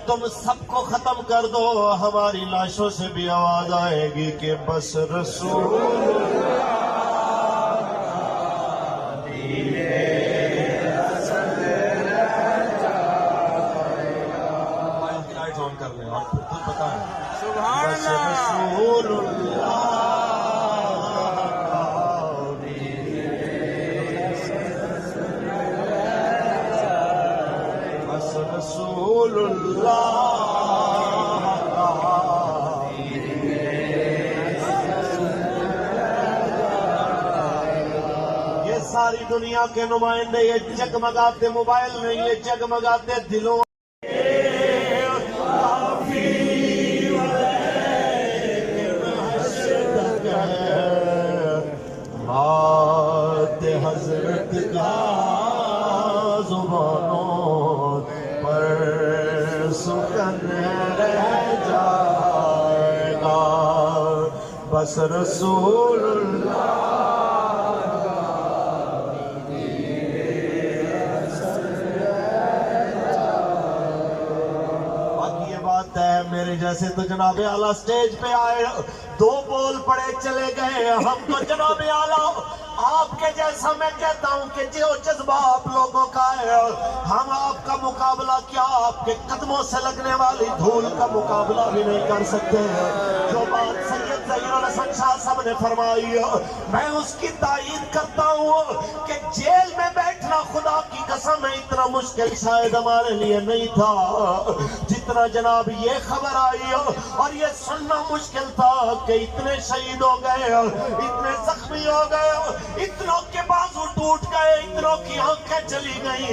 تم سب کو ختم کر دو، ہماری لاشوں سے بھی آواز آئے گی کہ بس رسول رسول اللہ یہ ساری دنیا کے نمائندے، یہ جگمگاتے موبائل نہیں، یہ جگمگاتے دلوں حضرت کا زبانوں پر سکن رہ جائے گا، بس رسول اللہ باقی یہ بات ہے میرے جیسے تو جناب اعلیٰ سٹیج پہ آئے، دو بول پڑے چلے گئے، ہم تو جناب اعلیٰ آپ کے جیسا میں کہتا ہوں کہ جو جذبہ آپ لوگوں کا ہے، ہم آپ کا مقابلہ کیا آپ کے قدموں سے لگنے والی دھول کا مقابلہ بھی نہیں کر سکتے۔ جو بات سید ظہیر الحسن شاہ صاحب نے فرمائی میں اس کی تائید کرتا ہوں کہ جیل میں بیٹھنا خدا کی قسم ہے اتنا مشکل شاید ہمارے لیے نہیں تھا جتنا جناب یہ خبر آئی، اور یہ سننا مشکل تھا کہ اتنے شہید ہو گئے، اتنے زخمی ہو گئے، اتنوں کے بازو ٹوٹ گئے، اتنوں کی آنکھیں چلی گئی،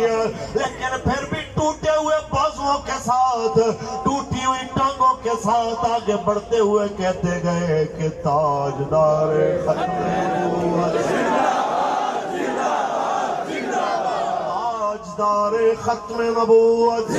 لیکن پھر بھی ٹوٹے ہوئے بازوؤں کے ساتھ، ٹوٹی ہوئی ٹانگوں کے ساتھ آگے بڑھتے ہوئے کہتے گئے کہ تاجدار ختم نبوت، تاجدار ختم نبوت